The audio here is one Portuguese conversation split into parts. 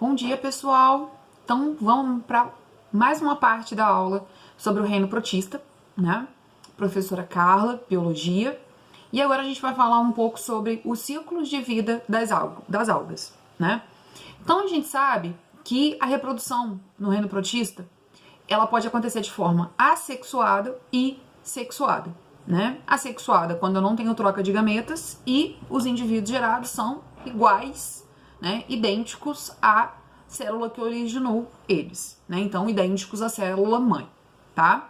Bom dia, pessoal! Então, vamos para mais uma parte da aula sobre o reino protista, né? Professora Carla, biologia. E agora a gente vai falar um pouco sobre os ciclos de vida das algas, né? Então, a gente sabe que a reprodução no reino protista, ela pode acontecer de forma assexuada e sexuada, né? Assexuada, quando eu não tenho troca de gametas e os indivíduos gerados são iguais, né, idênticos à célula que originou eles, né? Então, idênticos à célula mãe, tá?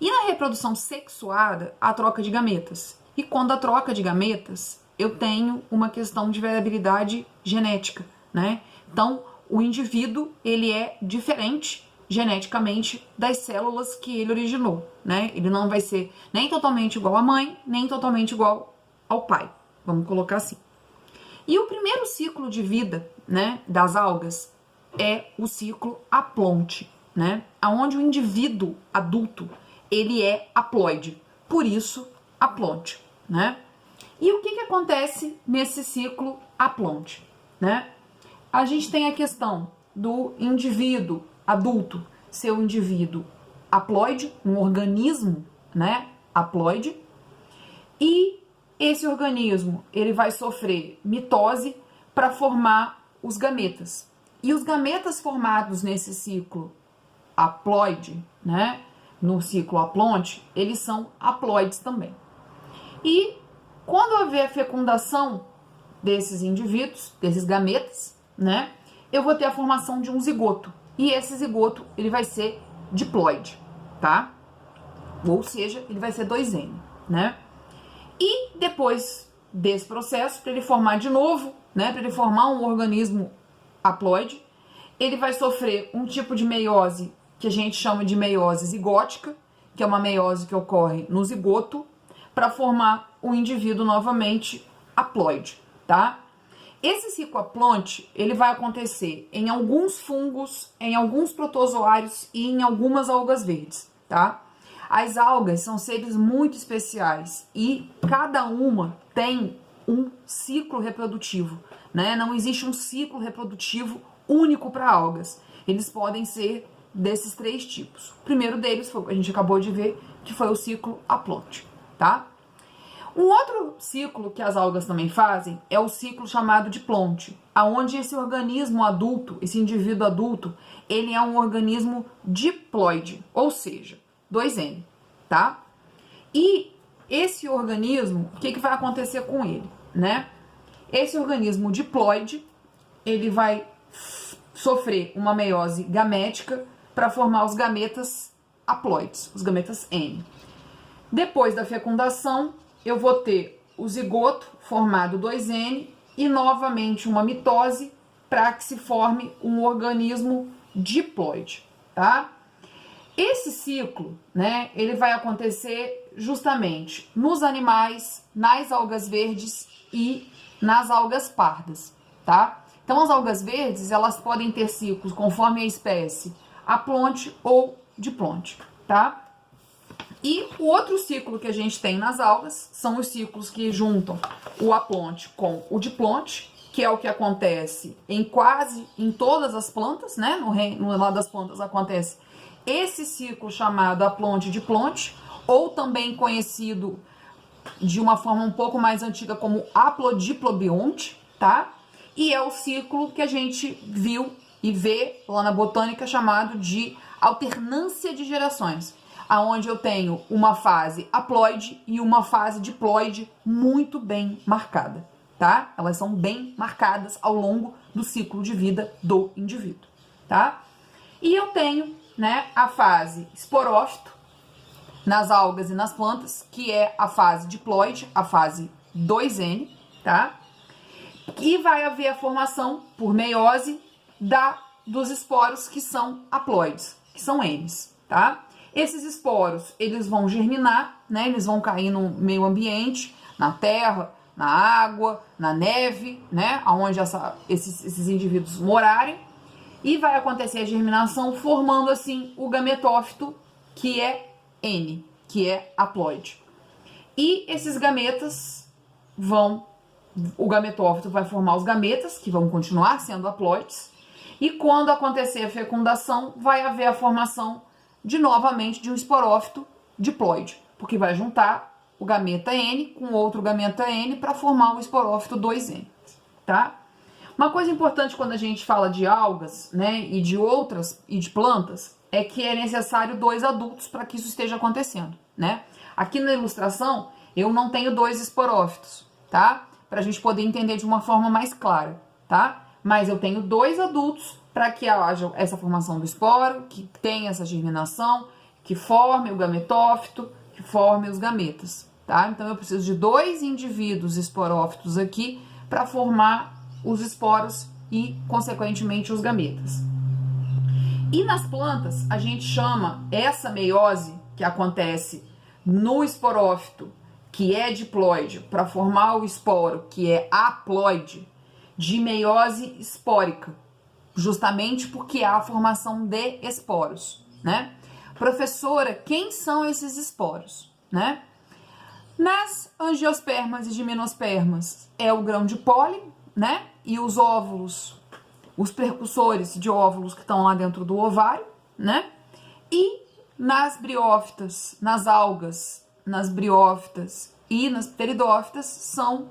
E na reprodução sexuada, a troca de gametas. E quando a troca de gametas, eu tenho uma questão de variabilidade genética, né? Então, o indivíduo, ele é diferente geneticamente das células que ele originou, né? Ele não vai ser nem totalmente igual à mãe, nem totalmente igual ao pai, vamos colocar assim. E o primeiro ciclo de vida, né, das algas é o ciclo haplonte, né, onde o indivíduo adulto ele é haploide, por isso haplonte, né? E o que acontece nesse ciclo haplonte, né? A gente tem a questão do indivíduo adulto ser um indivíduo haploide, um organismo, né, haploide, e esse organismo, ele vai sofrer mitose para formar os gametas. E os gametas formados nesse ciclo haploide, né, no ciclo haplonte, eles são haploides também. E quando haver a fecundação desses indivíduos, desses gametas, né, eu vou ter a formação de um zigoto. E esse zigoto, ele vai ser diploide, tá? Ou seja, ele vai ser 2N, né? E depois desse processo, para ele formar de novo, né, para ele formar um organismo haploide, ele vai sofrer um tipo de meiose que a gente chama de meiose zigótica, que é uma meiose que ocorre no zigoto, para formar o indivíduo novamente haploide, tá? Esse ciclo haplonte, ele vai acontecer em alguns fungos, em alguns protozoários e em algumas algas verdes, tá? As algas são seres muito especiais e cada uma tem um ciclo reprodutivo, né? Não existe um ciclo reprodutivo único para algas. Eles podem ser desses 3 tipos. O primeiro deles, a gente acabou de ver, que foi o ciclo haplonte, tá? Um outro ciclo que as algas também fazem é o ciclo chamado diplonte, aonde esse organismo adulto, esse indivíduo adulto, ele é um organismo diploide, ou seja, 2N, tá? E esse organismo, o que vai acontecer com ele, né? Esse organismo diploide, ele vai sofrer uma meiose gamética para formar os gametas haploides, os gametas N. Depois da fecundação, eu vou ter o zigoto formado 2N e novamente uma mitose para que se forme um organismo diploide, tá? Esse ciclo, né, ele vai acontecer justamente nos animais, nas algas verdes e nas algas pardas, tá? Então, as algas verdes, elas podem ter ciclos conforme a espécie, haplonte ou diplonte, tá? E o outro ciclo que a gente tem nas algas são os ciclos que juntam o haplonte com o diplonte, que é o que acontece em quase em todas as plantas, né? No lado das plantas acontece esse ciclo chamado haplonte-diplonte, ou também conhecido de uma forma um pouco mais antiga como haplodiplobionte, tá? E é o ciclo que a gente viu e vê lá na botânica chamado de alternância de gerações, aonde eu tenho uma fase haploide e uma fase diploide muito bem marcada, tá? Elas são bem marcadas ao longo do ciclo de vida do indivíduo, tá? E eu tenho, né, a fase esporófito nas algas e nas plantas, que é a fase diploide, a fase 2N, tá? E vai haver a formação por meiose dos esporos que são haploides, que são N's, tá? Esses esporos, eles vão germinar, né? Eles vão cair no meio ambiente, na terra, na água, na neve, né? Onde esses indivíduos morarem. E vai acontecer a germinação, formando assim o gametófito, que é N, que é haploide. E esses gametas o gametófito vai formar os gametas, que vão continuar sendo haploides, E quando acontecer a fecundação, vai haver a formação novamente de um esporófito diploide, porque vai juntar o gameta N com outro gameta N para formar o esporófito 2N, tá? Uma coisa importante quando a gente fala de algas, né, e de outras e de plantas, é que é necessário 2 adultos para que isso esteja acontecendo, né? Aqui na ilustração eu não tenho 2 esporófitos, tá? Para a gente poder entender de uma forma mais clara, tá? Mas eu tenho 2 adultos para que haja essa formação do esporo, que tenha essa germinação, que forme o gametófito, que forme os gametas, tá? Então eu preciso de 2 indivíduos esporófitos aqui para formar os esporos e, consequentemente, os gametas. E nas plantas, a gente chama essa meiose que acontece no esporófito, que é diploide, para formar o esporo, que é haploide, de meiose espórica, justamente porque há a formação de esporos, né? Professora, quem são esses esporos, né? Nas angiospermas e gimnospermas é o grão de pólen, né? E os óvulos, os precursores de óvulos que estão lá dentro do ovário, né? E nas briófitas, nas algas, nas briófitas e nas pteridófitas são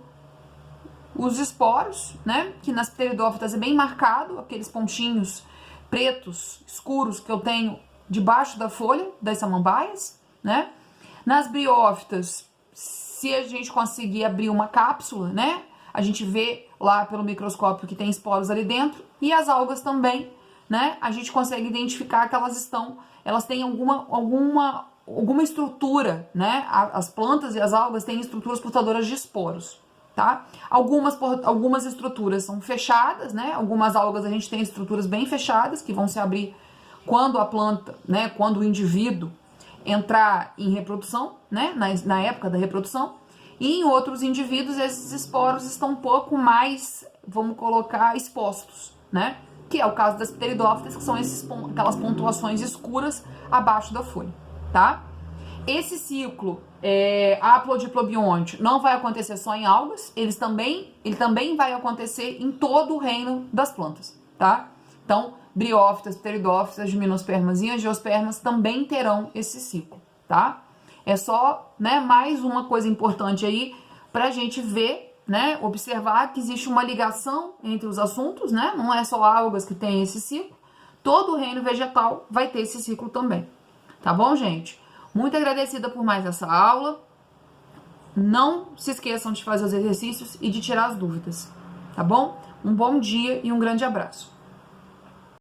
os esporos, né? Que nas pteridófitas é bem marcado, aqueles pontinhos pretos, escuros que eu tenho debaixo da folha das samambaias, né? Nas briófitas, se a gente conseguir abrir uma cápsula, né? A gente vê lá pelo microscópio que tem esporos ali dentro, e as algas também, né? A gente consegue identificar que elas têm alguma estrutura, né? As plantas e as algas têm estruturas portadoras de esporos, tá? Algumas estruturas são fechadas, né? Algumas algas a gente tem estruturas bem fechadas, que vão se abrir quando a planta, né? Quando o indivíduo entrar em reprodução, né? Na época da reprodução. E em outros indivíduos, esses esporos estão um pouco mais, vamos colocar, expostos, né? Que é o caso das pteridófitas, que são aquelas pontuações escuras abaixo da folha, tá? Esse ciclo haplodiplobionte não vai acontecer só em algas, ele também vai acontecer em todo o reino das plantas, tá? Então, briófitas, pteridófitas, gimnospermas e angiospermas também terão esse ciclo, tá? É só, né, mais uma coisa importante aí pra gente ver, né, observar que existe uma ligação entre os assuntos, né? Não é só algas que tem esse ciclo, todo o reino vegetal vai ter esse ciclo também. Tá bom, gente? Muito agradecida por mais essa aula. Não se esqueçam de fazer os exercícios e de tirar as dúvidas, tá bom? Um bom dia e um grande abraço.